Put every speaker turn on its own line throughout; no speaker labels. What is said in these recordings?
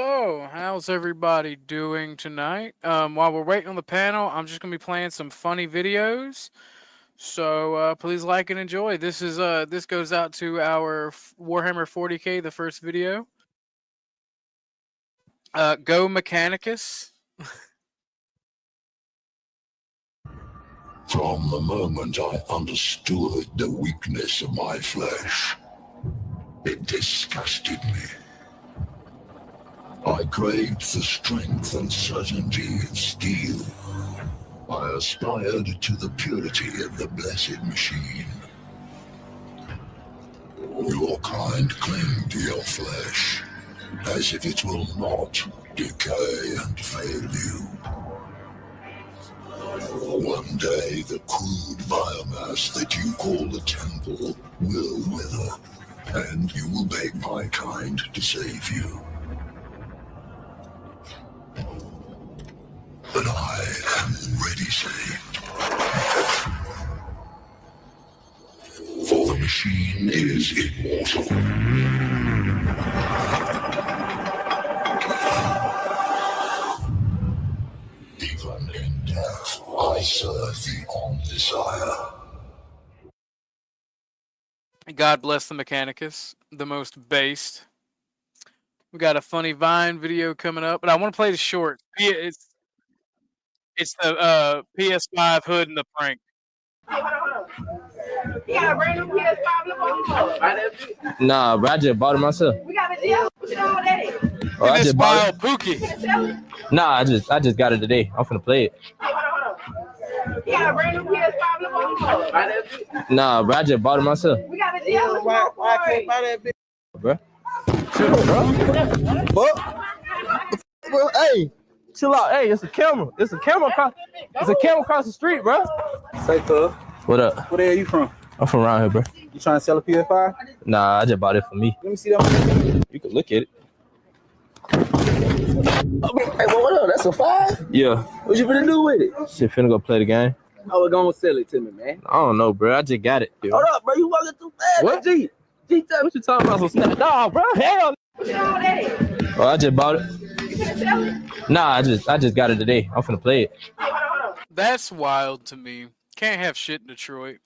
So, how's everybody doing tonight? While we're waiting on the panel, I'm just gonna be playing some funny videos. So please like and enjoy. This goes out to our Warhammer 40k, the first video. Go Mechanicus.
From the moment I understood the weakness of my flesh, it disgusted me. I craved the strength and certainty of steel. I aspired to the purity of the blessed machine. Your kind cling to your flesh, as if it will not decay and fail you. One day, the crude biomass that you call the temple will wither, and you will beg my kind to save you. But I am already saved. For the machine is immortal. Even in death, I serve the Omnissiah.
God bless the Mechanicus, the most based. We got a funny Vine video coming up, but I want to play the short. It's the PS5 hood and the prank.
Yeah, brand new PS5.
Nah, bro, I just bought it myself.
We got a deal. What you know what that is?
Oh, I
This
just bought
wild
it.
Pookie.
Nah, I just got it today. I'm finna play it.
Hey, hold on. Yeah, brand new PS5.
Nah, bro, I just bought it myself.
We got a deal.
Why I can't buy that bitch?
Bro. Chill out, bro. Bro, hey, chill out. Hey, it's a camera. It's a camera across the street, bro.
Say, cuz,
What up?
where the hell you from?
I'm from around here, bro.
You trying to sell a PS5?
Nah, I just bought it for me.
Let me see that.
You can look at it.
Hey, what up? That's a 5?
Yeah.
What you finna do with it?
Shit, finna go play the game.
I was gonna sell it to me, man.
I don't know, bro. I just got it. Dude.
Hold up, bro. You walking too fast.
What?
G,
What you talking about? Some snap? Nah, bro. Hell.
What you know what that is?
Oh, I just bought it.
You finna sell it?
Nah, I just got it today. I'm finna play it.
Hey, hold on.
That's wild to me. Can't have shit in Detroit.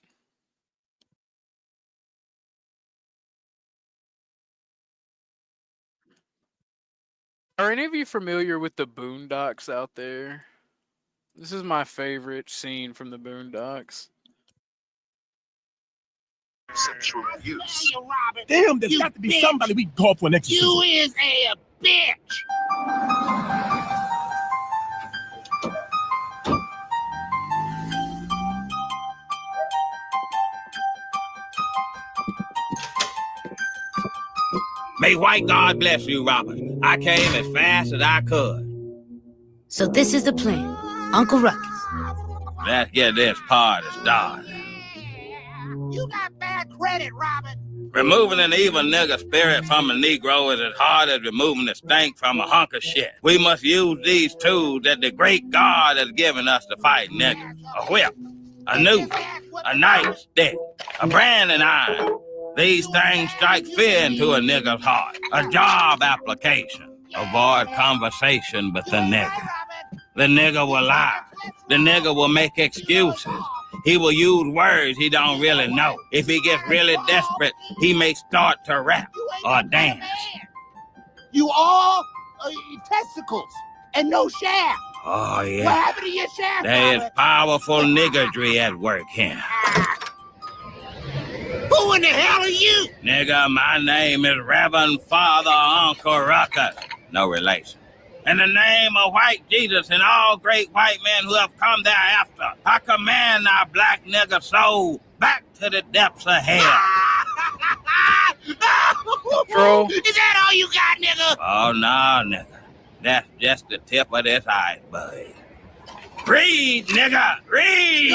Are any of you familiar with the Boondocks out there? This is my favorite scene from the Boondocks.
Sexual abuse.
Damn, there's got to be somebody we can call for an exorcism.
You is a bitch. May white God bless you, Robert. I came as fast as I could.
So this is the plan, Uncle Ruckus.
Let's get this party started.
You got bad credit, Robert.
Removing an evil nigger spirit from a Negro is as hard as removing the stank from a hunk of shit. We must use these tools that the great God has given us to fight niggers. A whip, a noose, a knife, stick, a branding iron. These things strike fear into a nigger's heart. A job application. Avoid conversation with the nigger. The nigger will lie. The nigger will make excuses. He will use words he don't really know. If he gets really desperate, he may start to rap or dance.
You all testicles and no shaft.
Oh,
What
yeah.
happened to your shaft,
There is
Robert?
powerful niggardry at work here.
Who in the hell are you?
Nigga, my name is Reverend Father Uncle Ruckus. No relation. In the name of white Jesus and all great white men who have come thereafter, I command our black nigger soul back to the depths of hell.
Bro.
Is that all you got, nigga?
Oh, no, nigga. That's just the tip of this iceberg. Read, nigga, read!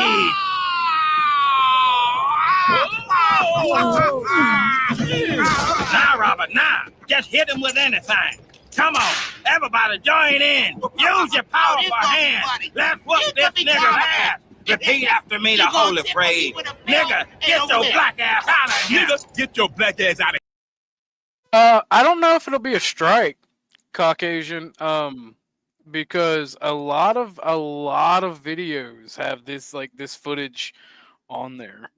Now, Robert, now. Just hit him with anything. Come on, everybody join in. Use your powerful hands. Let's whoop this nigger's ass. Repeat after me the holy phrase. Nigga, get your black ass out of here.
Nigga, get your black ass out of
I don't know if it'll be a strike, Caucasian. Because a lot of videos have this footage on there.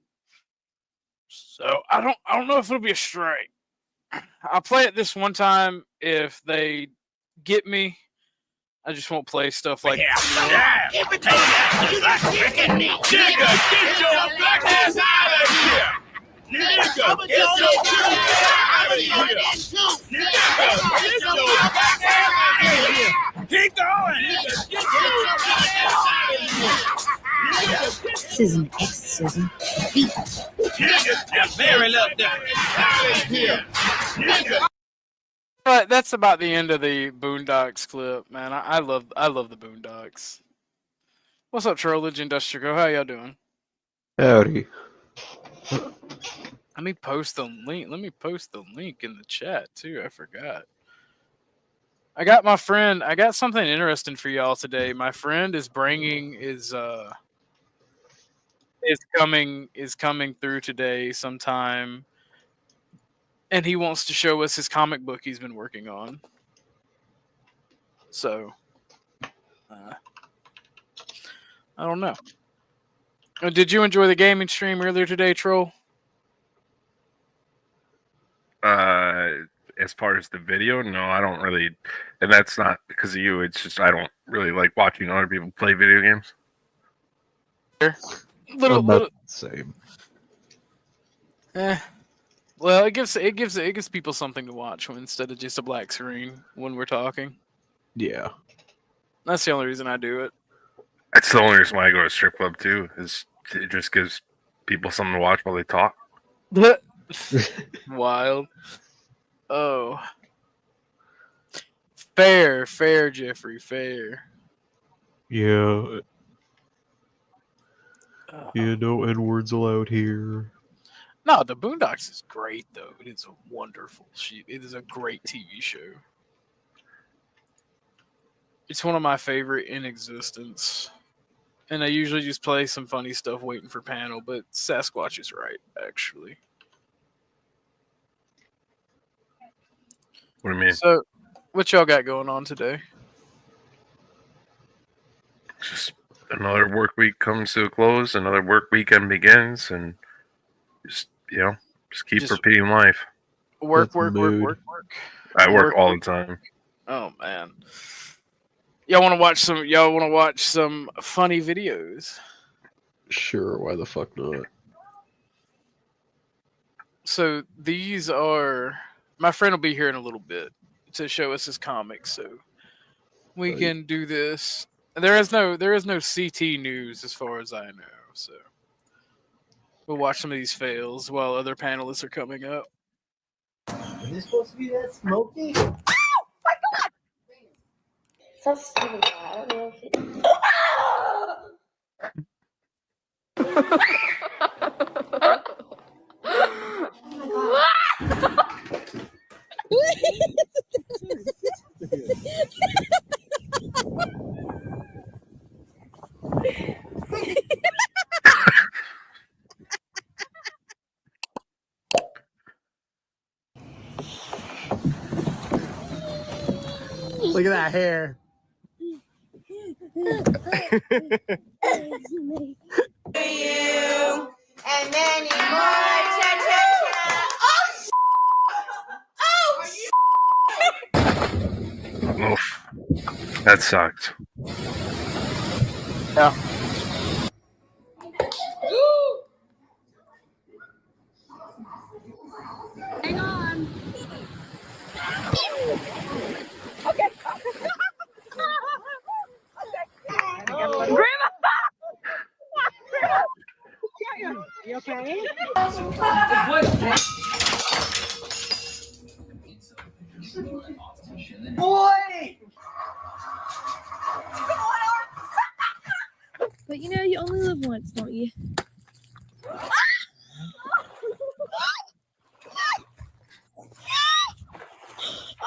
So I don't know if it'll be a strike. I'll play it this one time. If they get me, I just won't play stuff like
Yeah.
Keep it to that.
Nigga, get your black ass out of here! Nigga, get your black ass out of here! Nigga, get your black ass out of here!
Keep going.
Nigga, get your black ass out of here!
This is an exorcism. Beat.
Just very little different.
Out of here! Nigga!
But that's about the end of the Boondocks clip, man. I love the Boondocks. What's up, Trollage Industrial? How y'all doing?
Howdy.
Let me post the link. Let me post the link in the chat too. I forgot. I got something interesting for y'all today. My friend is bringing is coming through today sometime, and he wants to show us his comic book he's been working on. So, I don't know. Did you enjoy the gaming stream earlier today, Troll?
As far as the video, no, I don't really, and that's not because of you. It's just I don't really like watching other people play video games.
Little.
Same.
Well, it gives people something to watch instead of just a black screen when we're talking.
Yeah.
That's the only reason I do it.
That's the only reason why I go to strip club too. Is it just gives people something to watch while they talk.
Wild. Oh. Fair, Jeffrey, fair.
Yeah. Yeah, no N-words allowed here.
No, the Boondocks is great, though. It is a wonderful shit. It is a great TV show. It's one of my favorite in existence. And I usually just play some funny stuff waiting for panel, but Sasquatch is right, actually.
What do you mean?
So, what y'all got going on today?
Just another work week comes to a close, another work weekend begins, and just keep repeating life.
Work.
I work all the time.
Oh man. Y'all want to watch some funny videos?
Sure, why the fuck not?
So these are, my friend will be here in a little bit to show us his comics, so we can do this. There is no CT news as far as I know, so we'll watch some of these fails while other panelists are coming up.
Is this supposed to be that smoky?
So stupid. I don't know if it...
Look at that hair.
And many more.
Oof. That sucked.
Yeah.
Hang on.
Okay. Grandma! You okay? Boy!
But you know, you only live once, don't you? Oh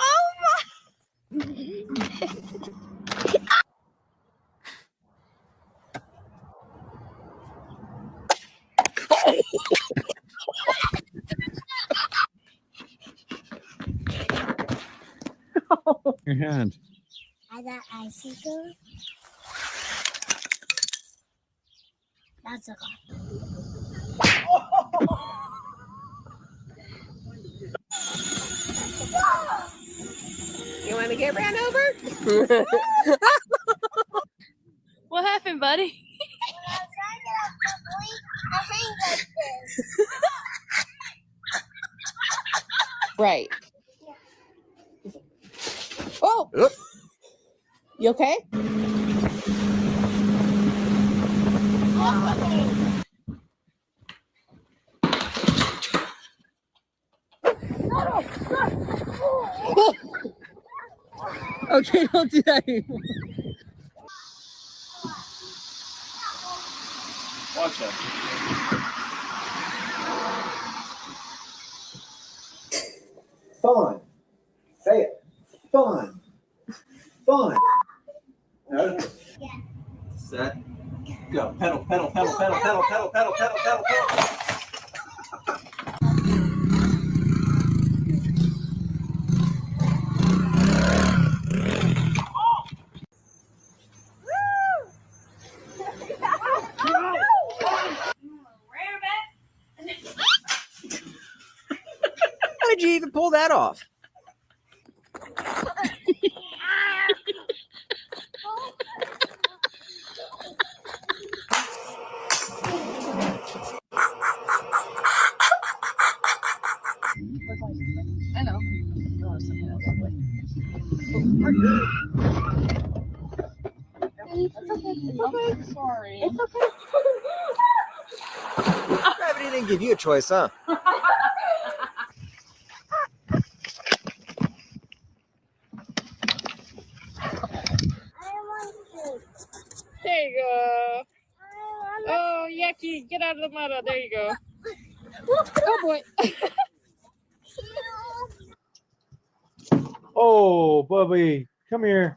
my!
Your hand.
I got icicle. That's a
You want to get ran over?
What happened, buddy?
Right. Oh! You okay?
Okay, don't do that anymore.
Watch that.
Fun. Say it. Fun. Fun. No. Set. Go. Pedal, pedal, pedal, pedal, pedal, pedal, pedal, pedal, pedal, pedal.
How did you even pull that off?
I know. It's okay. Sorry. It's okay.
Gravity didn't give you a choice, huh?
There you go. Oh, yucky. Get out of the mud. There you go. Oh, boy.
Oh, Bubby, come here.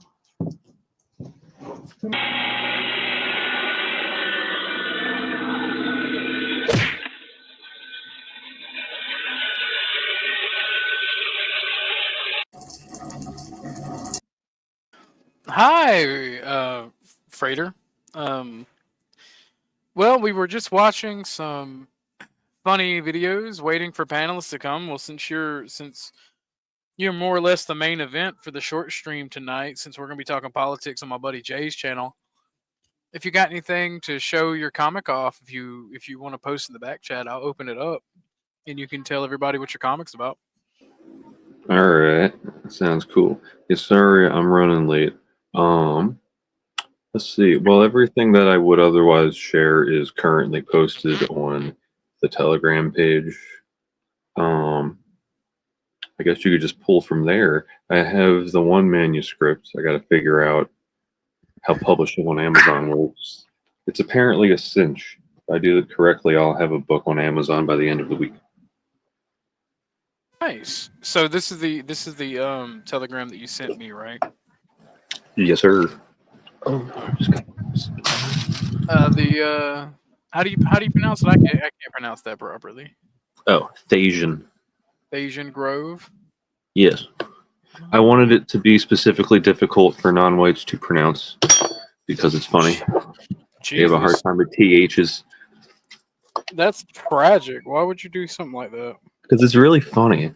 Hi, Freighter. Well, we were just watching some funny videos, waiting for panelists to come. Well, since you're more or less the main event for the short stream tonight, since we're going to be talking politics on my buddy Jay's channel, if you got anything to show your comic off, if you want to post in the back chat, I'll open it up, and you can tell everybody what your comic's about.
All right, sounds cool. Yeah, sorry, I'm running late. Let's see. Well, everything that I would otherwise share is currently posted on the Telegram page. I guess you could just pull from there. I have the one manuscript. I got to figure out how publishing on Amazon works. It's apparently a cinch. If I do it correctly, I'll have a book on Amazon by the end of the week.
Nice. So this is the Telegram that you sent me, right?
Yes, sir. Oh,
how do you pronounce it? I can't pronounce that properly.
Oh, Thasian.
Thasian Grove.
Yes. I wanted it to be specifically difficult for non-whites to pronounce because it's funny. They have a hard time with THs.
That's tragic. Why would you do something like that?
Because it's really funny.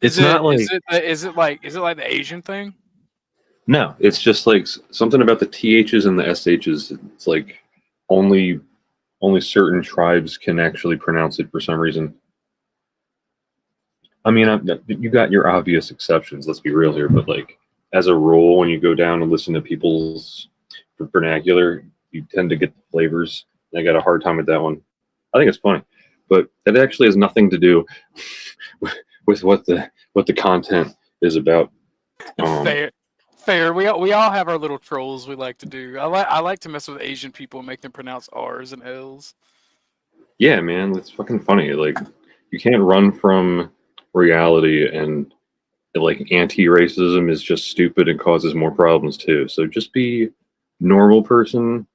It's not like
is it like the Asian thing?
no, it's just like something about the THs and the SHs. It's like only certain tribes can actually pronounce it for some reason. I mean, you got your obvious exceptions. Let's be real here, but like as a rule, when you go down and listen to people's vernacular, you tend to get the flavors. I got a hard time with that one. I think it's funny, but it actually has nothing to do with what the content is about.
Fair. We all have our little trolls we like to do. I like to mess with Asian people and make them pronounce R's and L's.
Yeah, man, it's fucking funny. Like you can't run from reality, and like anti-racism is just stupid and causes more problems too. So just be normal person,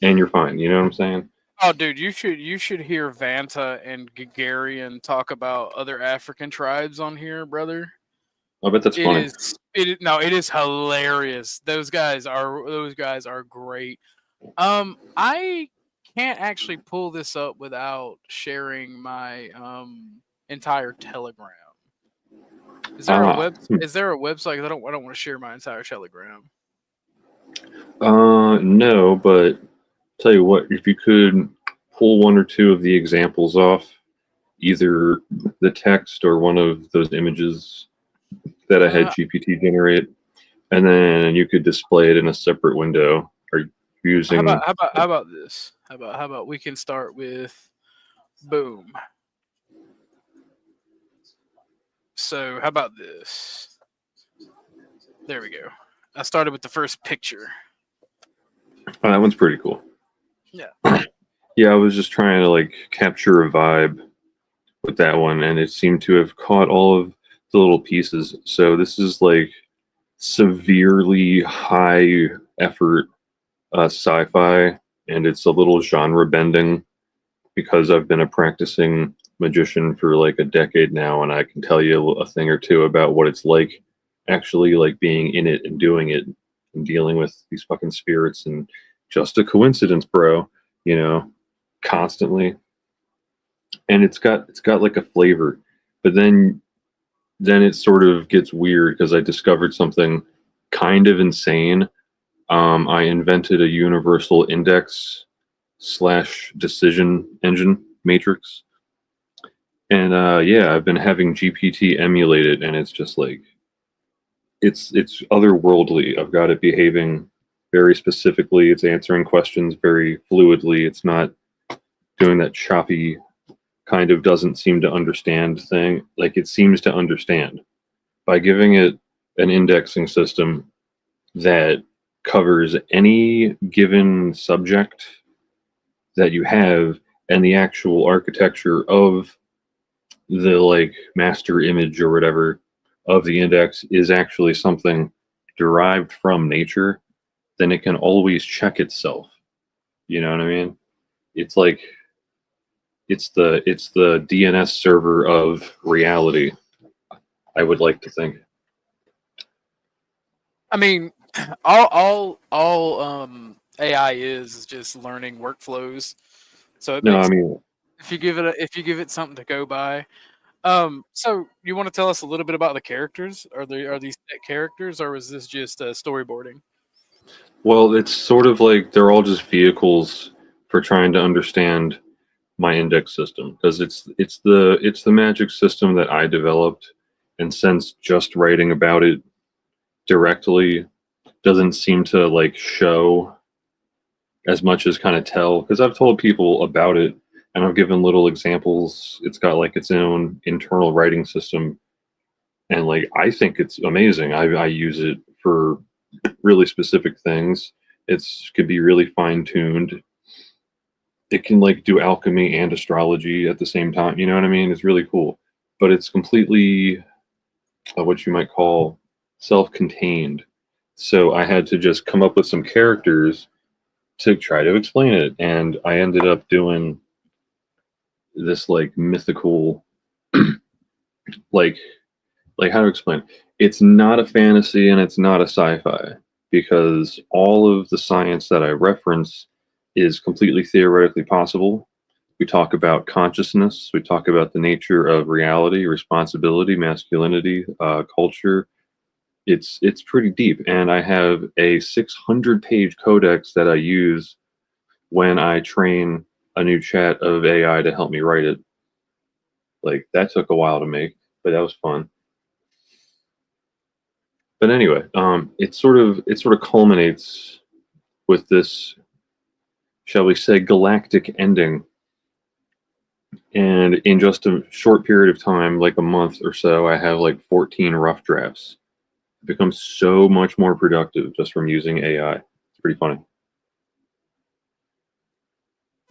and you're fine. You know what I'm saying?
Oh, dude, you should hear Vanta and Gagarian talk about other African tribes on here, brother.
I bet that's
It
funny.
is. It is hilarious. Those guys are great. I can't actually pull this up without sharing my entire Telegram. Is there a website? 'Cause I don't want to share my entire Telegram.
No, but tell you what, if you could pull one or two of the examples off, either the text or one of those images that I had GPT generate, and then you could display it in a separate window. Are you using?
How about this? How about we can start with boom. So how about this? There we go. I started with the first picture.
Oh, that one's pretty cool.
Yeah.
Yeah, I was just trying to like capture a vibe with that one, and it seemed to have caught all of the little pieces. So this is like severely high effort sci-fi, and it's a little genre bending because I've been a practicing magician for like a decade now, and I can tell you a thing or two about what it's like actually like being in it and doing it and dealing with these fucking spirits and just a coincidence, bro, you know, constantly. And it's got like a flavor, but then it sort of gets weird because I discovered something kind of insane. I invented a universal index / decision engine matrix, and yeah, I've been having GPT emulate it, and it's just like it's otherworldly. I've got it behaving very specifically. It's answering questions very fluidly. It's not doing that choppy kind of doesn't seem to understand thing. Like it seems to understand by giving it an indexing system that covers any given subject that you have, and the actual architecture of the like master image or whatever of the index is actually something derived from nature, then it can always check itself. You know what I mean? It's like it's the DNS server of reality, I would like to think.
I mean, all AI is just learning workflows. So it
No,
makes
I mean,
if you give it something to go by. So you want to tell us a little bit about the characters? Are these set characters, or is this just storyboarding?
well, it's sort of like they're all just vehicles for trying to understand my index system because it's the magic system that I developed, and since just writing about it directly doesn't seem to like show as much as kind of tell, because I've told people about it and I've given little examples. It's got like its own internal writing system, and like I think it's amazing. I use it for really specific things. It's could be really fine tuned. It can like do alchemy and astrology at the same time. You know what I mean? It's really cool, but it's completely what you might call self-contained. So I had to just come up with some characters to try to explain it, and I ended up doing this like mythical, like how to explain. It's not a fantasy and it's not a sci-fi because all of the science that I reference is completely theoretically possible. We talk about consciousness. We talk about the nature of reality, responsibility, masculinity, culture. It's pretty deep, and I have a 600-page codex that I use when I train a new chat of AI to help me write it. Like that took a while to make, but that was fun. But anyway, it sort of culminates with this, shall we say, galactic ending. And in just a short period of time, like a month or so, I have like 14 rough drafts. It becomes so much more productive just from using AI. It's pretty funny.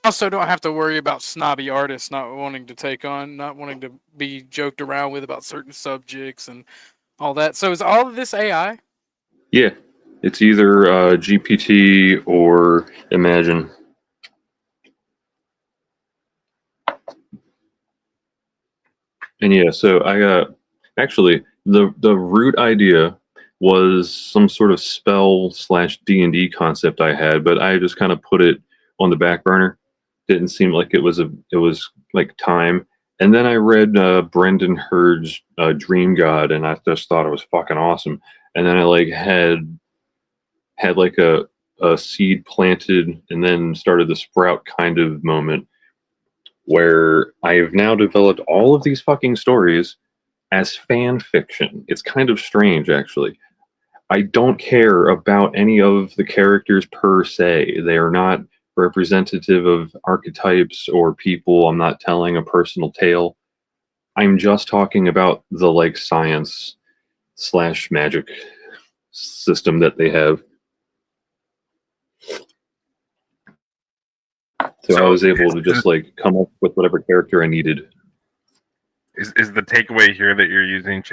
Also, don't have to worry about snobby artists not wanting to be joked around with about certain subjects and all that. So is all of this AI?
Yeah, it's either GPT or Imagine. And yeah, so I got actually the root idea was some sort of spell / D&D concept I had, but I just kind of put it on the back burner. Didn't seem like it was like time. And then I read Brendan Hurd's Dream God, and I just thought it was fucking awesome. And then I like had like a seed planted and then started the sprout kind of moment where I have now developed all of these fucking stories as fan fiction. It's kind of strange, actually. I don't care about any of the characters per se. They are not representative of archetypes or people. I'm not telling a personal tale. I'm just talking about the like science / magic system that they have. So I was able to just like come up with whatever character I needed.
Is the takeaway here that you're using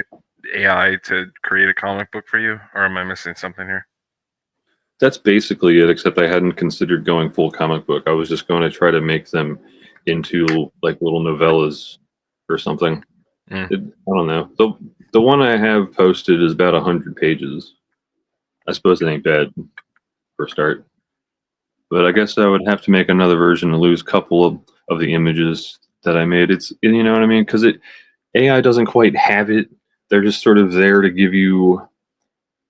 AI to create a comic book for you, or am I missing something here?
That's basically it, except I hadn't considered going full comic book. I was just going to try to make them into like little novellas or something. I don't know. The one I have posted is about 100 pages. I suppose it ain't bad for a start. But I guess I would have to make another version to lose a couple of the images that I made. It's, you know what I mean? Because AI doesn't quite have it. They're just sort of there to give you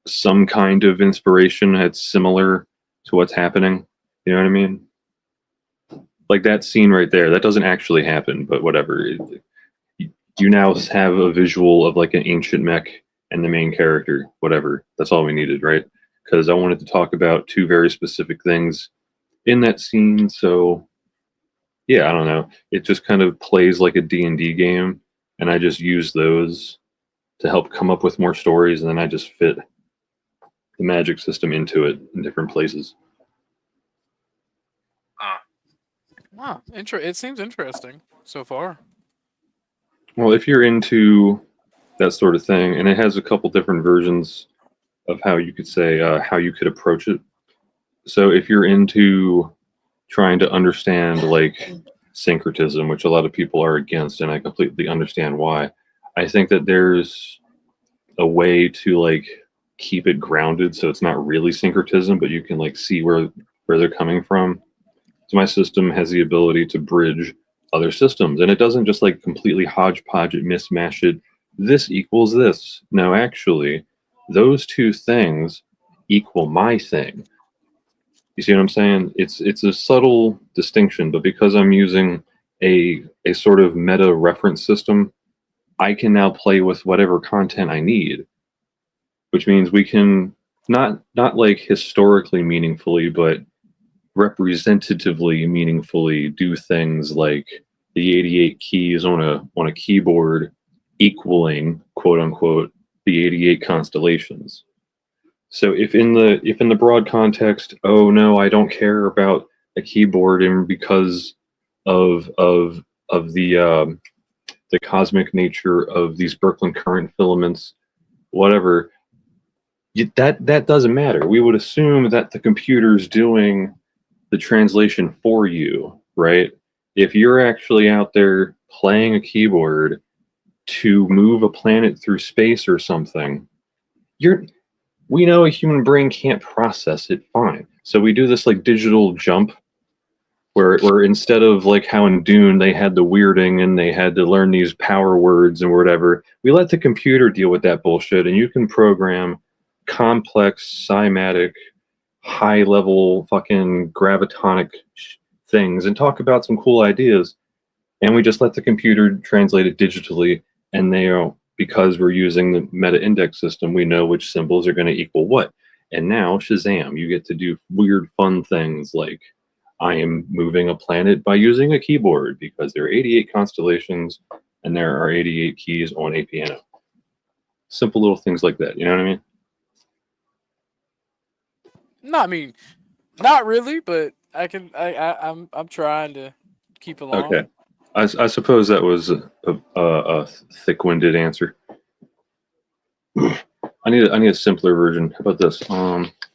some kind of inspiration that's similar to what's happening. You know what I mean? Like that scene right there, that doesn't actually happen, but whatever. You now have a visual of like an ancient mech and the main character, whatever. That's all we needed, right? Because I wanted to talk about two very specific things in that scene. So yeah, I don't know. It just kind of plays like a D&D game, and I just use those to help come up with more stories, and then I just fit the magic system into it in different places.
Wow, it seems interesting so far.
Well, if you're into that sort of thing, and it has a couple different versions of how you could say how you could approach it. So if you're into trying to understand like syncretism, which a lot of people are against, and I completely understand why, I think that there's a way to like keep it grounded so it's not really syncretism, but you can like see where they're coming from. So my system has the ability to bridge other systems, and it doesn't just like completely hodgepodge it, mismatch it. This equals this. No, actually, those two things equal my thing. You see what I'm saying? It's a subtle distinction, but because I'm using a sort of meta reference system, I can now play with whatever content I need, which means we can not like historically meaningfully, but representatively meaningfully do things like the 88 keys on a keyboard equaling quote unquote the 88 constellations. So if in the broad context, oh no, I don't care about a keyboard, and because of the cosmic nature of these Birkeland current filaments, whatever, that doesn't matter. We would assume that the computer's doing the translation for you, right? If you're actually out there playing a keyboard to move a planet through space or something, we know a human brain can't process it fine. So we do this like digital jump where instead of like how in Dune they had the weirding and they had to learn these power words and whatever, we let the computer deal with that bullshit, and you can program complex, cymatic, high-level fucking gravitonic things and talk about some cool ideas, and we just let the computer translate it digitally, and they are, because we're using the meta index system, we know which symbols are going to equal what. And now, Shazam, you get to do weird, fun things like I am moving a planet by using a keyboard because there are 88 constellations and there are 88 keys on a piano. Simple little things like that. You know what I mean?
No, I mean, not really, but I'm trying to keep along.
Okay. I suppose that was a thick-winded answer. I need a simpler version. How about this?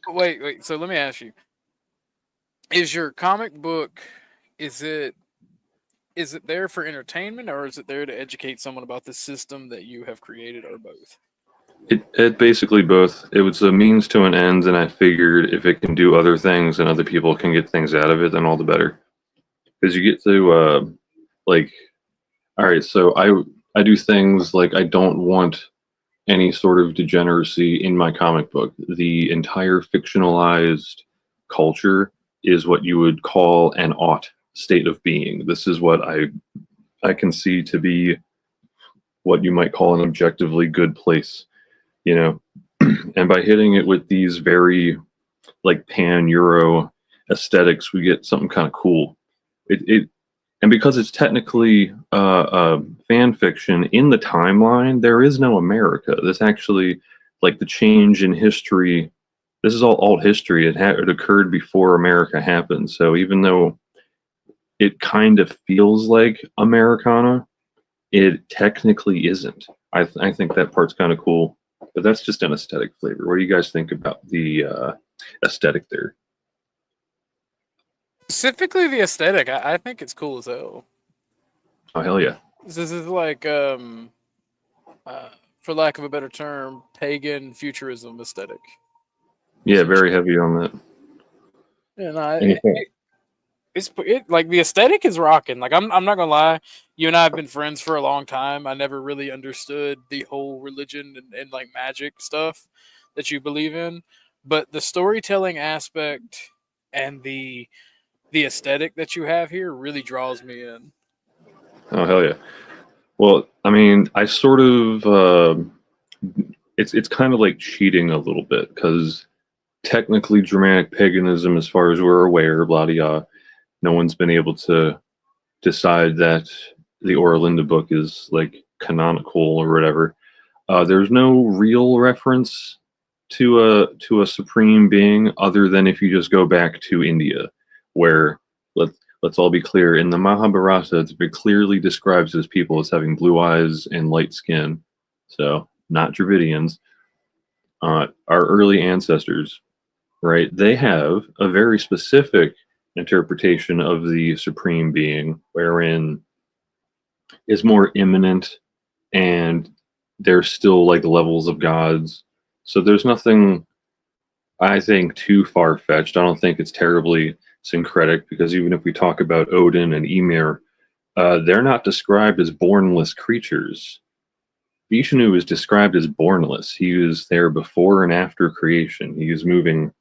Wait. So let me ask you: is your comic book is it there for entertainment, or is it there to educate someone about the system that you have created, or both?
It basically both. It was a means to an end, and I figured if it can do other things and other people can get things out of it, then all the better. Because you get to like, all right, so I do things like I don't want any sort of degeneracy in my comic book. The entire fictionalized culture is what you would call an ought state of being. This is what I can see to be what you might call an objectively good place, you know. And by hitting it with these very like pan Euro aesthetics, we get something kind of cool. It and because it's technically fan fiction in the timeline, there is no America. This actually, like the change in history, this is all alt history. It occurred before America happened. So even though it kind of feels like Americana, it technically isn't. I think that part's kind of cool, but that's just an aesthetic flavor. What do you guys think about the aesthetic there?
Specifically the aesthetic, I think it's cool as hell.
Oh hell yeah!
This is like, for lack of a better term, pagan futurism aesthetic.
Yeah, very heavy on that.
Yeah, no, it's like the aesthetic is rocking. Like I'm not gonna lie, you and I have been friends for a long time. I never really understood the whole religion and like magic stuff that you believe in, but the storytelling aspect and the aesthetic that you have here really draws me in.
Oh hell yeah! Well, I mean, I sort of it's kind of like cheating a little bit because technically Germanic paganism, as far as we're aware, blah blah. No one's been able to decide that the Oralinda book is like canonical or whatever. There's no real reference to a supreme being other than if you just go back to India, where let's all be clear, in the Mahabharata it's very clearly describes as people as having blue eyes and light skin, so not Dravidians. Our early ancestors, right? They have a very specific interpretation of the supreme being, wherein is more imminent and there's still like levels of gods. So there's nothing, I think, too far-fetched. I don't think it's terribly syncretic, because even if we talk about Odin and Ymir, they're not described as bornless creatures. Vishnu is described as bornless. He was there before and after creation. He is moving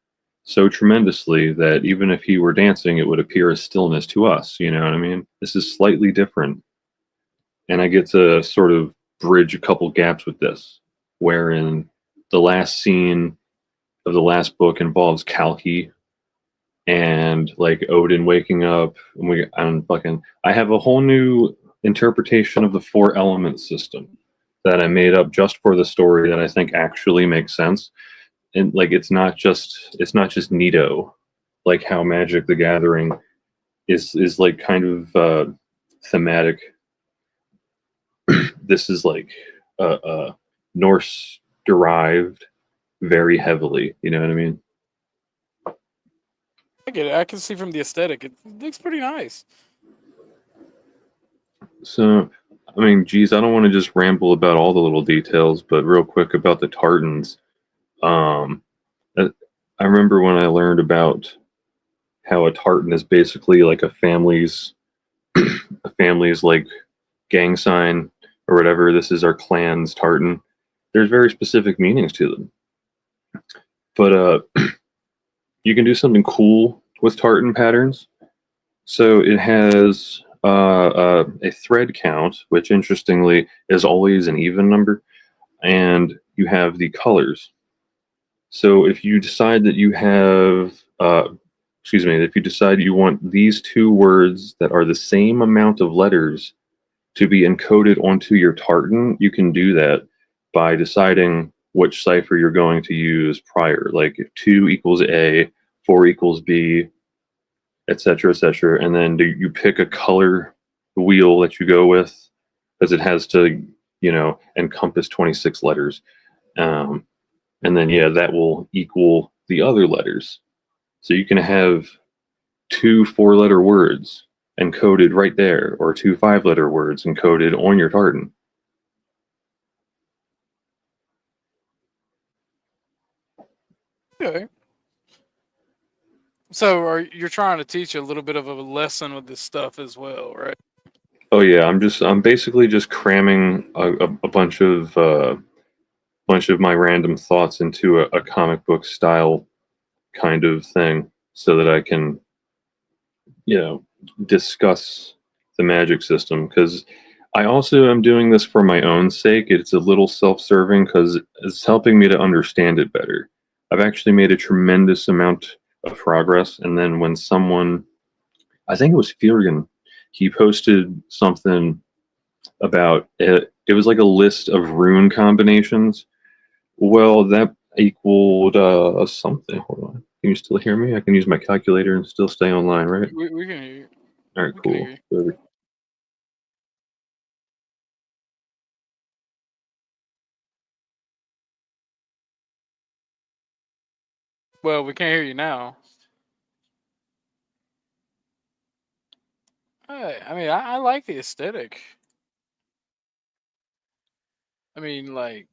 so tremendously that even if he were dancing, it would appear as stillness to us. You know what I mean? This is slightly different. And I get to sort of bridge a couple gaps with this, wherein the last scene of the last book involves Kalki and like Odin waking up, and I have a whole new interpretation of the 4 element system that I made up just for the story that I think actually makes sense. And like it's not just Nito, like how Magic the Gathering is like kind of thematic. This is like Norse derived very heavily, you know what I mean?
I get it. I can see from the aesthetic, it looks pretty nice.
So, I mean, geez, I don't want to just ramble about all the little details, but real quick about the tartans. I remember when I learned about how a tartan is basically like a family's like gang sign or whatever. This is our clan's tartan. There's very specific meanings to them. But you can do something cool with tartan patterns. So it has a thread count, which interestingly is always an even number, and you have the colors. So if you decide that you have, if you decide you want these 2 words that are the same amount of letters to be encoded onto your tartan, you can do that by deciding which cipher you're going to use prior. Like if 2 equals A, 4 equals B, etc., etc., and then you pick a color wheel that you go with, because it has to, encompass 26 letters. And then, yeah, that will equal the other letters. So you can have 2 4-letter words encoded right there, or 2 5-letter words encoded on your tartan.
Okay. So you're trying to teach a little bit of a lesson with this stuff as well, right?
Oh yeah, I'm basically just cramming a bunch of my random thoughts into a comic book style kind of thing, so that I can, discuss the magic system. Because I also am doing this for my own sake. It's a little self-serving because it's helping me to understand it better. I've actually made a tremendous amount of progress, and then when someone, I think it was Furion, he posted something about it. It was like a list of rune combinations. Well, that equaled something. Hold on. Can you still hear me? I can use my calculator and still stay online, right?
We can hear you.
All right,
We can
cool.
hear you.
Whatever.
Well, we can't hear you now. I mean, I like the aesthetic. I mean, like,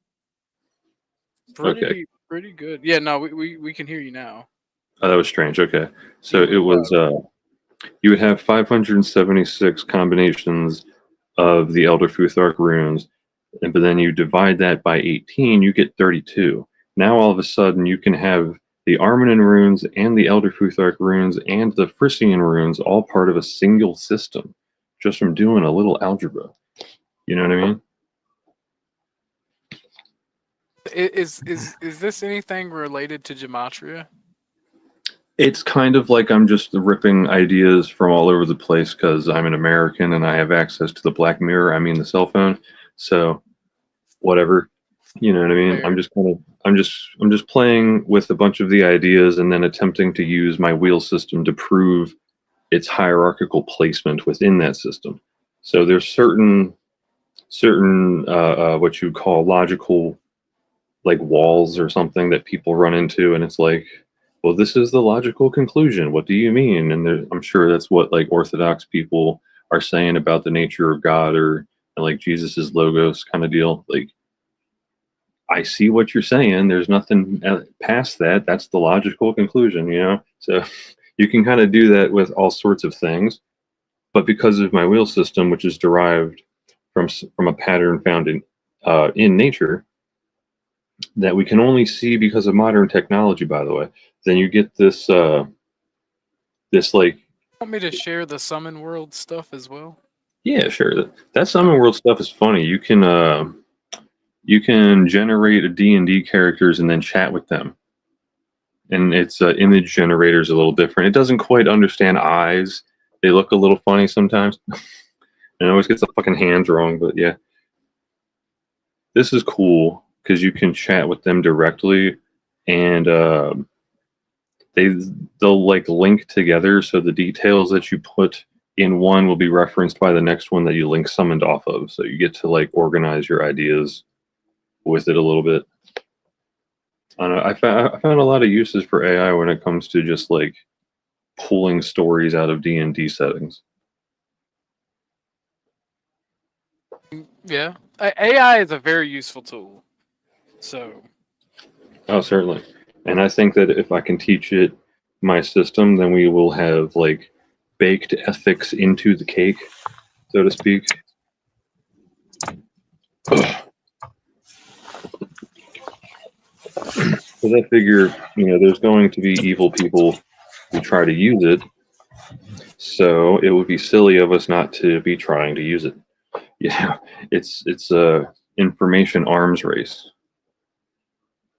Okay.
pretty good. Yeah, no, we can hear you now.
Oh, that was strange. Okay. So
Yeah,
it was, you would have 576 combinations of the Elder Futhark runes, but then you divide that by 18, you get 32. Now all of a sudden you can have the Armanen runes and the Elder Futhark runes and the Frisian runes all part of a single system, just from doing a little algebra. You know what I mean?
Is this anything related to gematria?
It's kind of like I'm just ripping ideas from all over the place because I'm an American and I have access to the Black Mirror. I mean the cell phone. So whatever, you know what I mean? I'm just playing with a bunch of the ideas and then attempting to use my wheel system to prove its hierarchical placement within that system. So there's certain what you call logical, like, walls or something that people run into, and it's like, well, this is the logical conclusion. What do you mean? And I'm sure that's what, like, Orthodox people are saying about the nature of God, or like Jesus's logos kind of deal. Like, I see what you're saying. There's nothing past that. That's the logical conclusion, you know? So you can kind of do that with all sorts of things. But because of my wheel system, which is derived from a pattern found in nature, that we can only see because of modern technology, by the way, then you get this this, like,
Want me to share the summon world stuff as well?
yeah, sure. That Summon World stuff is funny. You can generate D&D characters and then chat with them. And its image generator is a little different. It doesn't quite understand eyes. They look a little funny sometimes. And it always gets the fucking hands wrong, but yeah. This is cool because you can chat with them directly, and they'll like link together, so the details that you put in one will be referenced by the next one that you link summoned off of. So you get to, like, organize your ideas with it a little bit. I don't know, I found a lot of uses for AI when it comes to just, like, pulling stories out of D&D settings.
Yeah, AI is a very useful tool. So.
Oh, certainly. And I think that if I can teach it my system, then we will have, like, baked ethics into the cake, so to speak. Because I figure, there's going to be evil people who try to use it, so it would be silly of us not to be trying to use it. Yeah, it's a information arms race.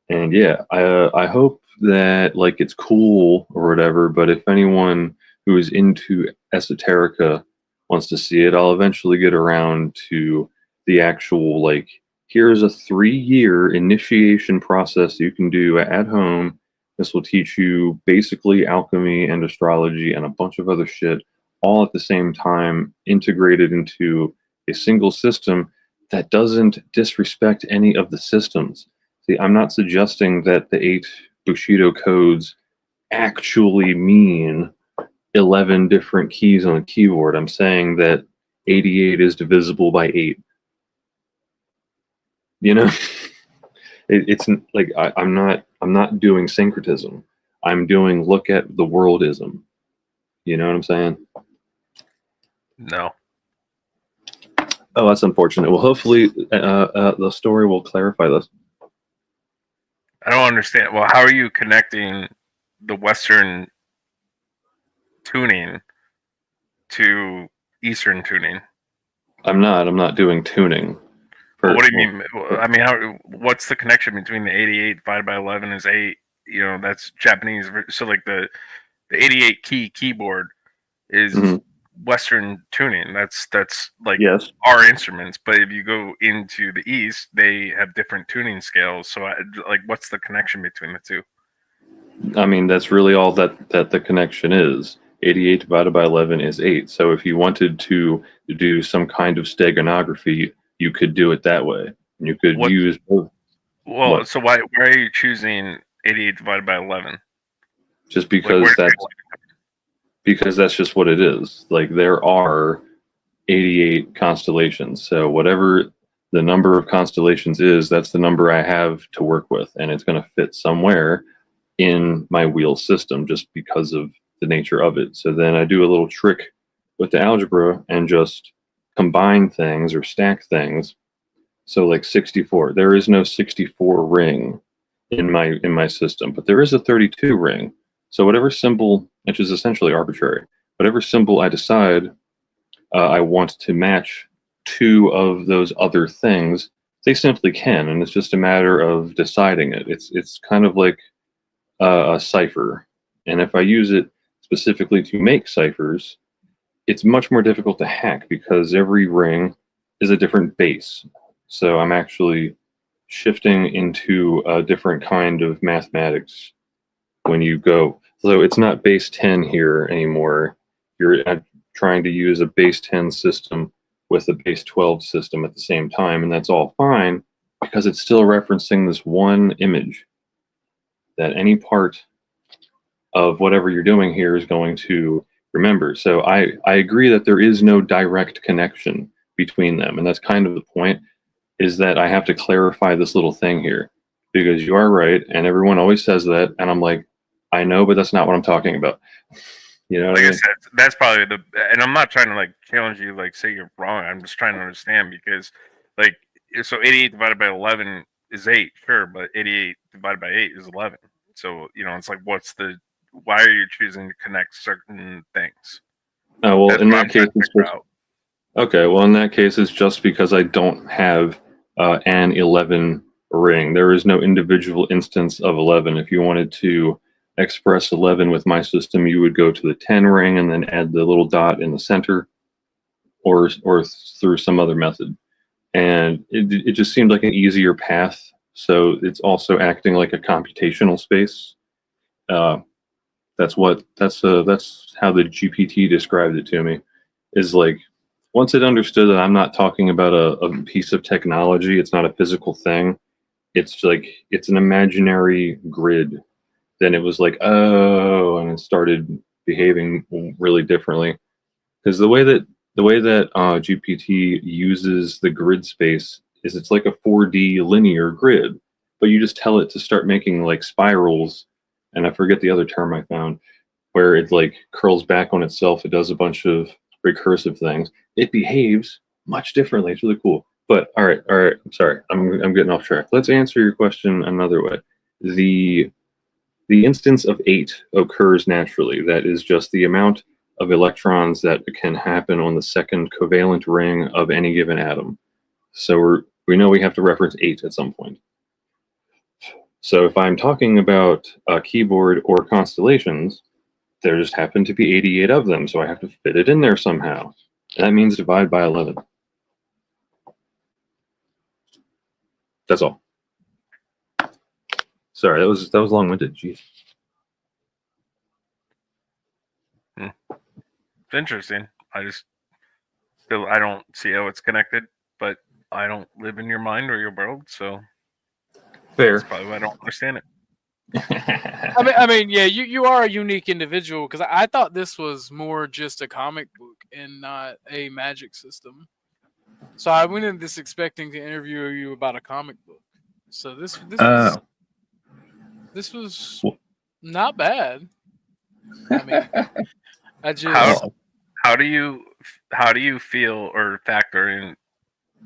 And yeah, I hope that, like, it's cool or whatever, but if anyone who is into esoterica wants to see it, I'll eventually get around to the actual, like, here's a 3-year initiation process you can do at home. This will teach you basically alchemy and astrology and a bunch of other shit all at the same time, integrated into a single system that doesn't disrespect any of the systems. See, I'm not suggesting that the 8 Bushido codes actually mean 11 different keys on the keyboard. I'm saying that 88 is divisible by 8. You know? It's like I'm not doing syncretism. I'm doing look at the worldism. You know what I'm saying?
No.
Oh, that's unfortunate. Well, hopefully the story will clarify this.
I don't understand. Well, how are you connecting the Western tuning to Eastern tuning?
I'm not doing tuning.
Well, what do you mean? I mean, what's the connection between the 88 divided by 11 is 8? You know, that's Japanese. So like the 88 key keyboard is Western tuning. That's like our instruments. But if you go into the East, they have different tuning scales. So like, what's the connection between the two?
I mean, that's really all that the connection is. 88 divided by 11 is 8. So if you wanted to do some kind of steganography, you could do it that way. You could use both.
Well, so why are you choosing 88 divided by 11?
Just because because that's just what it is. Like, there are 88 constellations. So whatever the number of constellations is, that's the number I have to work with, and it's going to fit somewhere in my wheel system just because of the nature of it. So then I do a little trick with the algebra and just combine things or stack things. So like 64, there is no 64 ring in my system, but there is a 32 ring. So whatever symbol, which is essentially arbitrary, whatever symbol I decide I want to match two of those other things, they simply can, and it's just a matter of deciding it. It's kind of like a cipher, and if I use it specifically to make ciphers, it's much more difficult to hack because every ring is a different base. So I'm actually shifting into a different kind of mathematics when you go. So it's not base 10 here anymore. You're trying to use a base 10 system with a base 12 system at the same time, and that's all fine because it's still referencing this one image that any part of whatever you're doing here is going to remember. So I agree that there is no direct connection between them, and that's kind of the point, is that I have to clarify this little thing here, because you are right, and everyone always says that, and I'm like, I know, but that's not what I'm talking about. You know,
like I said, that's probably and I'm not trying to like challenge you, like say you're wrong. I'm just trying to understand, because like, so 88 divided by 11 is 8, sure, but 88 divided by 8 is 11. So, you know, it's like, why are you choosing to connect certain things?
Well, that's in that case, it's just, okay, well, in that case, it's just because I don't have an 11 ring. There is no individual instance of 11. If you wanted to express 11 with my system, you would go to the 10 ring and then add the little dot in the center, or through some other method. And it just seemed like an easier path. So it's also acting like a computational space. That's how the GPT described it to me. Is like, once it understood that I'm not talking about a piece of technology, it's not a physical thing. It's like, it's an imaginary grid. Then it was like, oh, and it started behaving really differently. Because the way that GPT uses the grid space is it's like a 4D linear grid, but you just tell it to start making like spirals, and I forget the other term I found, where it like curls back on itself. It does a bunch of recursive things. It behaves much differently. It's really cool. But all right. I'm sorry. I'm getting off track. Let's answer your question another way. The instance of 8 occurs naturally. That is just the amount of electrons that can happen on the second covalent ring of any given atom. So we know we have to reference 8 at some point. So if I'm talking about a keyboard or constellations, there just happen to be 88 of them, so I have to fit it in there somehow. And that means divide by 11. That's all. Sorry, that was long-winded. Jeez.
It's interesting. I don't see how it's connected, but I don't live in your mind or your world, so
fair.
That's probably why I don't understand it.
I mean, yeah, you are a unique individual, because I thought this was more just a comic book and not a magic system. So I went into this expecting to interview you about a comic book. So this
Oh.
this was not bad. I mean, I just
How do you feel or factor in,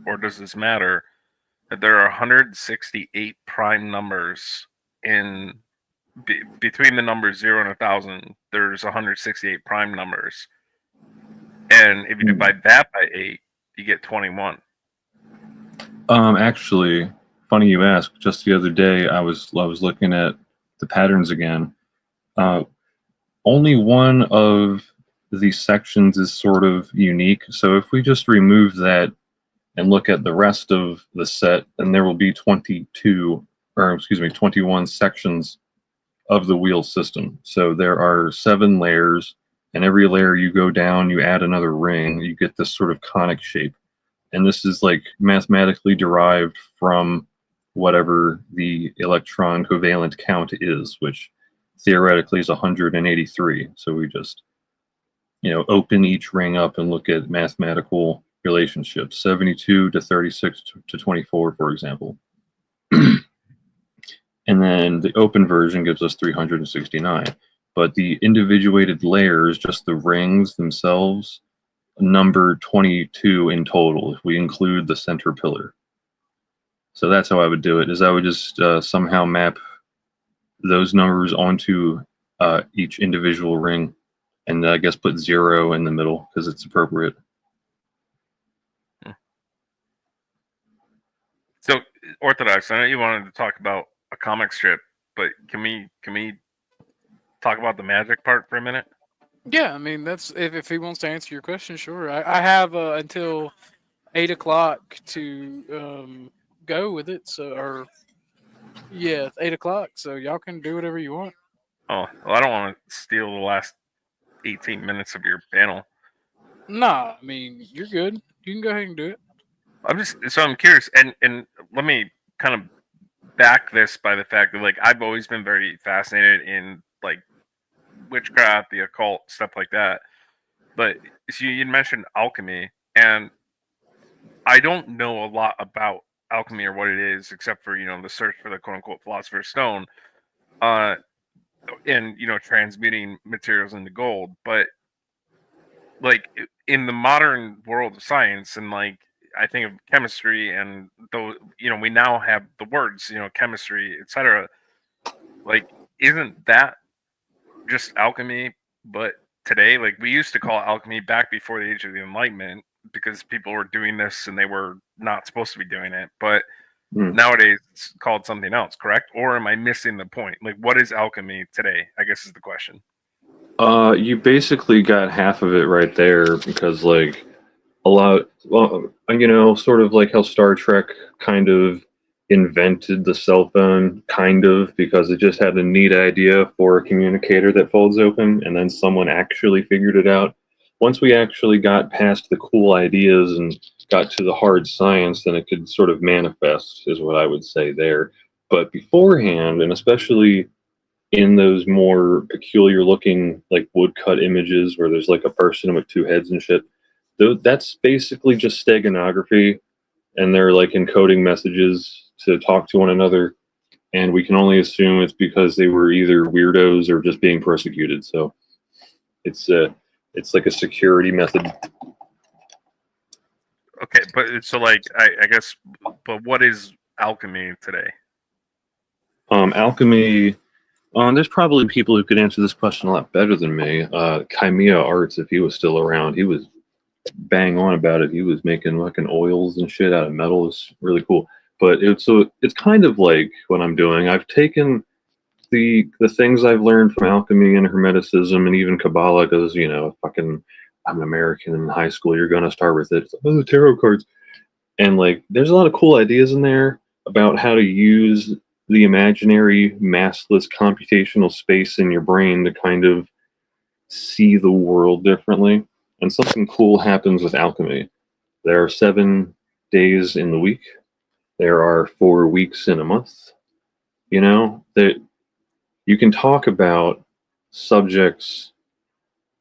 or does this matter, that there are 168 prime numbers in between the numbers 0 and 1,000? There's 168 prime numbers, and if you divide that by 8, you get 21.
Actually, funny you ask. Just the other day, I was looking at the patterns again. Only one of these sections is sort of unique. So if we just remove that and look at the rest of the set, then there will be 21 sections of the wheel system. So there are 7 layers, and every layer you go down, you add another ring, you get this sort of conic shape. And this is like mathematically derived from whatever the electron covalent count is, which theoretically is 183. So we just, open each ring up and look at mathematical relationships, 72 to 36 to 24, for example. And then the open version gives us 369. But the individuated layers, just the rings themselves, number 22 in total if we include the center pillar. So that's how I would do it, is I would just somehow map those numbers onto each individual ring, and I guess put 0 in the middle because it's appropriate.
So, Orthodox, I know you wanted to talk about a comic strip, but can we talk about the magic part for a minute?
Yeah, I mean, that's if he wants to answer your question, sure. I have until 8 o'clock to go with it. So, it's 8 o'clock. So y'all can do whatever you want.
Oh, well, I don't want to steal the last 18 minutes of your panel.
Nah, I mean, you're good. You can go ahead and do it.
I'm curious, and let me kind of back this by the fact that, like, I've always been very fascinated in, like, witchcraft, the occult, stuff like that. But so you mentioned alchemy, and I don't know a lot about alchemy or what it is, except for the search for the quote unquote philosopher's stone, and transmuting materials into gold. But like in the modern world of science, and like I think of chemistry, and though we now have the words chemistry, etc. Like, isn't that just alchemy? But today, like, we used to call alchemy back before the age of the Enlightenment because people were doing this and they were not supposed to be doing it. But nowadays it's called something else, correct? Or am I missing the point? Like, what is alchemy today, I guess, is the question.
You basically got half of it right there, because like a lot, sort of like how Star Trek kind of invented the cell phone, kind of, because it just had a neat idea for a communicator that folds open, and then someone actually figured it out. Once we actually got past the cool ideas and got to the hard science, then it could sort of manifest, is what I would say there. But beforehand, and especially in those more peculiar looking like woodcut images where there's like a person with 2 heads and shit, that's basically just steganography, and they're like encoding messages to talk to one another, and we can only assume it's because they were either weirdos or just being persecuted. So it's like a security method.
Okay, but so like I guess, but what is alchemy today?
Alchemy, there's probably people who could answer this question a lot better than me. Chimea Arts, if he was still around, he was bang on about it. He was making fucking oils and shit out of metal. It's really cool. But it's kind of like what I'm doing. I've taken the things I've learned from alchemy and Hermeticism and even Kabbalah, because fucking I'm an American in high school. You're gonna start with it. It's like, oh, the tarot cards, and like there's a lot of cool ideas in there about how to use the imaginary massless computational space in your brain to kind of see the world differently. And something cool happens with alchemy. There are 7 days in the week. There are 4 weeks in a month. That you can talk about subjects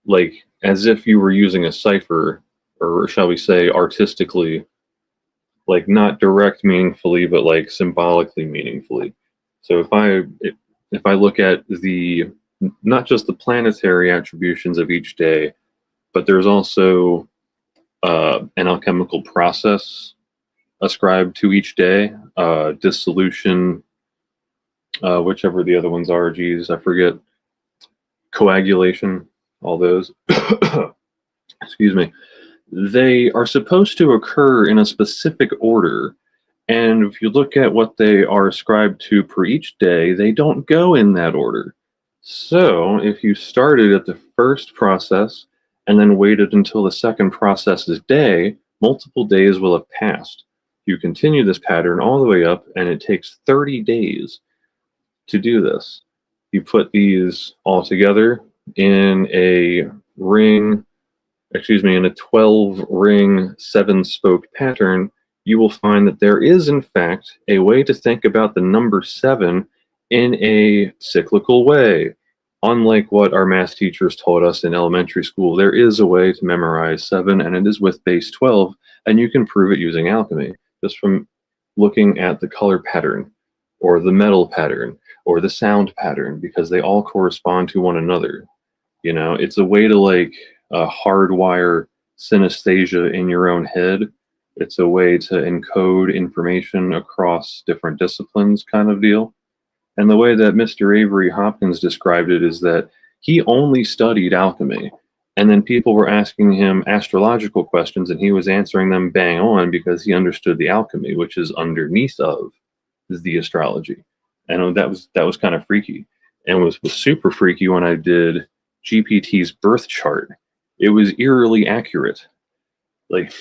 like as if you were using a cipher, or shall we say artistically, like not direct meaningfully, but like symbolically meaningfully. So if I look at the not just the planetary attributions of each day, but there's also an alchemical process ascribed to each day, dissolution, whichever the other ones are, geez, I forget, coagulation, all those. Excuse me. They are supposed to occur in a specific order, and if you look at what they are ascribed to per each day, they don't go in that order. So if you started at the first process and then waited until the second process's day, multiple days will have passed. You continue this pattern all the way up, and it takes 30 days to do this. You put these all together in a ring, in a 12-ring, 7-spoke pattern, you will find that there is, in fact, a way to think about the number 7 in a cyclical way. Unlike what our math teachers taught us in elementary school, there is a way to memorize 7, and it is with base 12, and you can prove it using alchemy, just from looking at the color pattern, or the metal pattern, or the sound pattern, because they all correspond to one another. You know, it's a way to like hardwire synesthesia in your own head. It's a way to encode information across different disciplines, kind of deal. And the way that Mr. Avery Hopkins described it is that he only studied alchemy, and then people were asking him astrological questions, and he was answering them bang on because he understood the alchemy, which is underneath of the astrology. And that was kind of freaky, and was super freaky when I did GPT's birth chart. It was eerily accurate. Like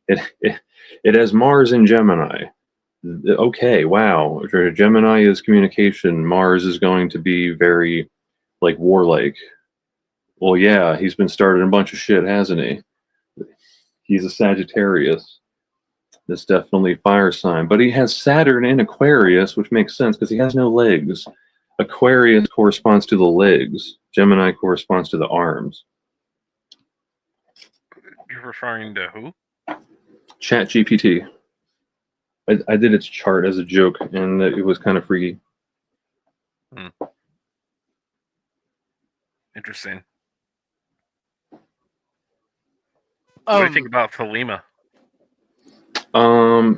it has Mars in Gemini. Okay, wow. Gemini is communication. Mars is going to be very like warlike. Well, yeah, he's been starting a bunch of shit, hasn't he? He's a Sagittarius. That's definitely fire sign. But he has Saturn in Aquarius, which makes sense because he has no legs. Aquarius corresponds to the legs. Gemini corresponds to the arms.
You're referring to who?
ChatGPT. I did its chart as a joke, and it was kind of freaky.
Interesting. What do you think about Thelema?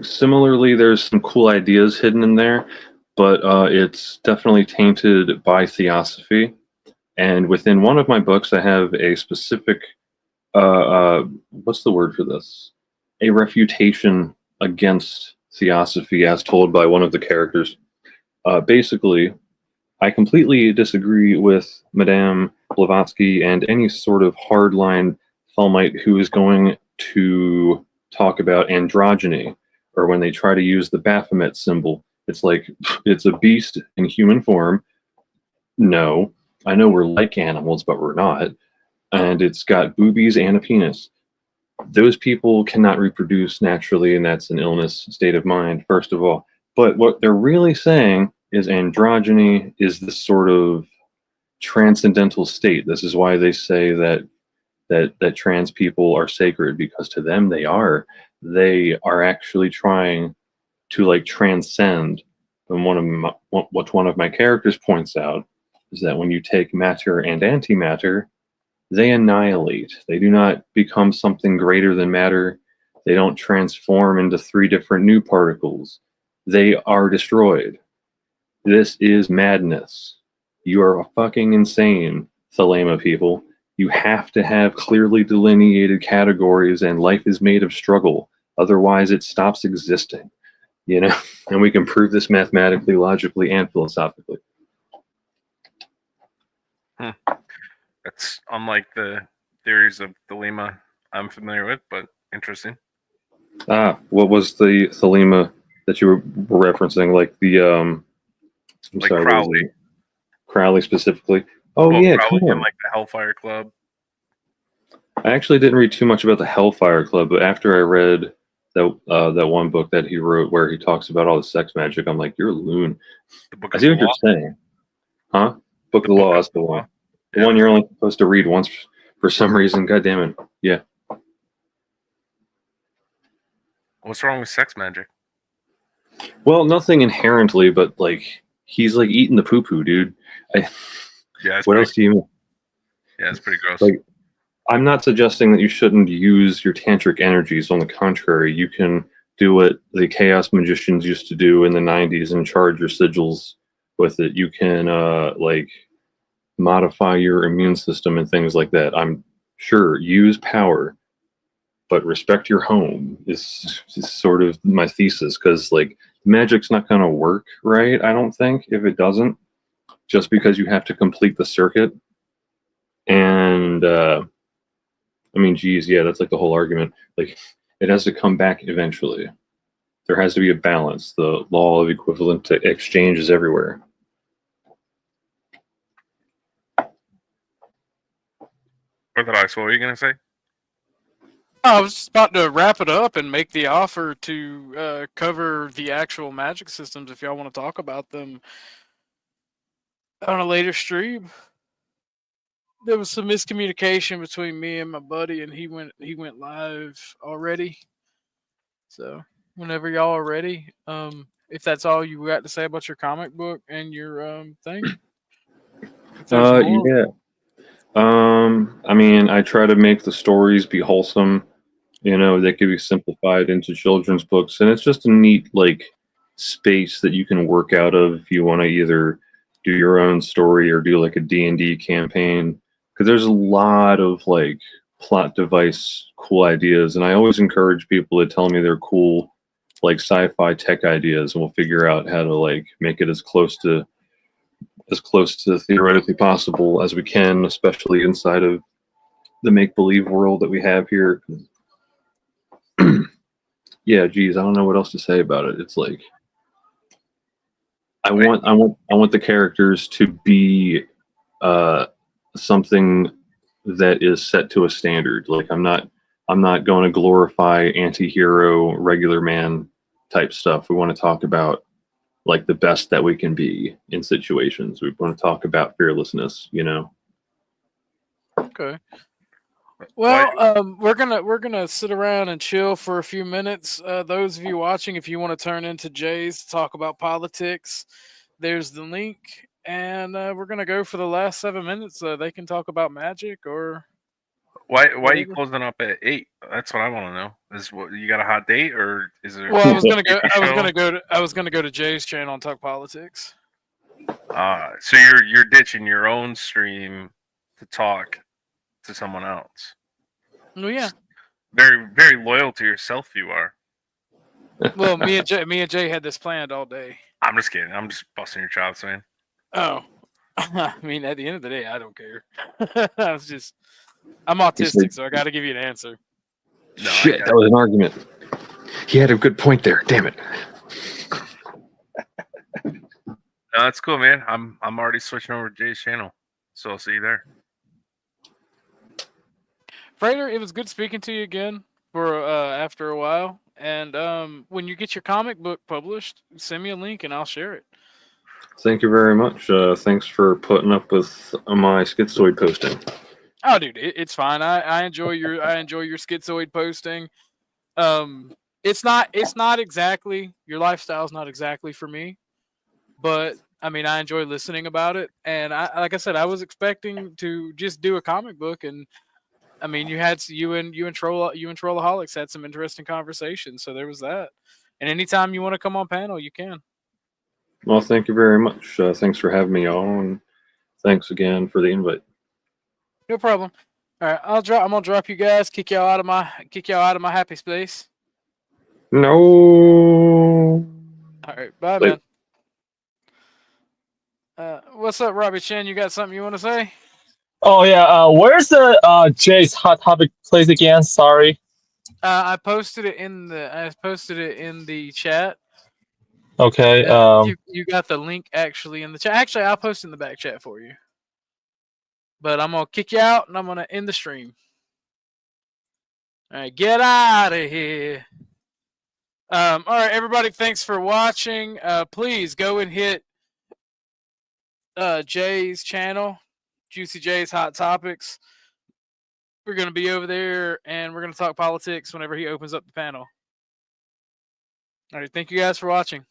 Similarly, there's some cool ideas hidden in there, but it's definitely tainted by theosophy. And within one of my books, I have a specific, what's the word for this? A refutation against theosophy as told by one of the characters. Basically, I completely disagree with Madame Blavatsky and any sort of hardline Thelmite who is going to talk about androgyny, or when they try to use the Baphomet symbol. It's like, it's a beast in human form. No, I know we're like animals, but we're not. And it's got boobies and a penis. Those people cannot reproduce naturally, and that's an illness state of mind, first of all. But what they're really saying is androgyny is this sort of transcendental state. This is why they say that trans people are sacred, because to them they are. They are actually trying to like transcend. And what one of my characters points out is that when you take matter and antimatter, they annihilate. They do not become something greater than matter. They don't transform into 3 different new particles. They are destroyed. This is madness. You are fucking insane, Thelema people. You have to have clearly delineated categories, and life is made of struggle. Otherwise, it stops existing. You know, and we can prove this mathematically, logically, and philosophically.
That's unlike the theories of Thelema I'm familiar with, but interesting.
What was the Thelema that you were referencing? Like the
like Crowley.
Crowley specifically. Oh, well, yeah,
Crowley in like the Hellfire Club.
I actually didn't read too much about the Hellfire Club, but after I read that one book that he wrote where he talks about all the sex magic, I'm like, you're a loon. I see what you're saying. Huh? Book of the Law, that's the one. The one you're only supposed to read once for some reason. God damn it. Yeah.
What's wrong with sex magic?
Well, nothing inherently, but like he's like eating the poo poo, dude.
Yeah, that's
What
pretty,
else do you
yeah, it's pretty gross.
like? I'm not suggesting that you shouldn't use your tantric energies. On the contrary, you can do what the chaos magicians used to do in the 90s and charge your sigils with it. You can like modify your immune system and things like that. I'm sure use power, but respect your home is sort of my thesis, because like magic's not going to work right, I don't think, if it doesn't, just because you have to complete the circuit. And I mean, geez, yeah, that's like the whole argument. Like, it has to come back eventually. There has to be a balance. The law of equivalent exchange is everywhere.
Orthodox, what were you gonna say?
I was just about to wrap it up and make the offer to cover the actual magic systems if y'all want to talk about them on a later stream. There was some miscommunication between me and my buddy, and he went live already. So whenever y'all are ready, if that's all you got to say about your comic book and your thing. If there's more.
Yeah. I mean, I try to make the stories be wholesome. You know, they could be simplified into children's books, and it's just a neat like space that you can work out of if you want to either do your own story or do like a D&D campaign, because there's a lot of like plot device cool ideas, and I always encourage people to tell me they're cool like sci-fi tech ideas, and we'll figure out how to like make it as close to theoretically possible as we can, especially inside of the make-believe world that we have here. Yeah, geez, I don't know what else to say about it. It's like I want the characters to be something that is set to a standard. Like I'm not going to glorify anti-hero, regular man type stuff. We want to talk about like the best that we can be in situations. We want to talk about fearlessness, you know.
Okay. Well, we're gonna sit around and chill for a few minutes. Those of you watching, if you want to turn into Jay's to talk about politics, there's the link, and we're gonna go for the last 7 minutes. They can talk about magic or
Why are you
whatever.
closing up at 8? That's what I want to know. Is what you got a hot date, or is there?
Well, I was gonna go.
show?
I was gonna go to Jay's channel and talk politics.
So you're ditching your own stream to talk to someone else.
Oh yeah.
Very, very loyal to yourself, you are.
Well, me and Jay had this planned all day.
I'm just kidding. I'm just busting your chops, man.
Oh, I mean, at the end of the day, I don't care. I'm autistic, so I got to give you an answer.
No,
Shit, that was an argument. He had a good point there. Damn it.
No, that's cool, man. I'm already switching over to Jay's channel, so I'll see you there.
Frater, it was good speaking to you again for after a while. And when you get your comic book published, send me a link and I'll share it.
Thank you very much. Thanks for putting up with my schizoid posting.
Oh, dude, it's fine. I enjoy your schizoid posting. It's not exactly your lifestyle's not exactly for me, but I mean I enjoy listening about it. And like I said, I was expecting to just do a comic book, and I mean you and Trollaholics had some interesting conversations, so there was that. And anytime you want to come on panel, you can.
Well, thank you very much. Thanks for having me on, and thanks again for the invite.
No problem. All right, I'm gonna drop you guys, kick y'all out of my happy space.
No.
All right, bye, man. What's up, Robbie Chen? You got something you want to say?
Oh yeah, where's the Jay's hot topic place again? Sorry.
I posted it in the chat.
Okay.
You got the link actually in the chat. Actually, I'll post it in the back chat for you. But I'm gonna kick you out and I'm gonna end the stream. All right, get out of here. All right, everybody, thanks for watching. Please go and hit Jay's channel, Juicy Jay's Hot Topics. We're gonna be over there and we're gonna talk politics whenever he opens up the panel. All right. Thank you guys for watching.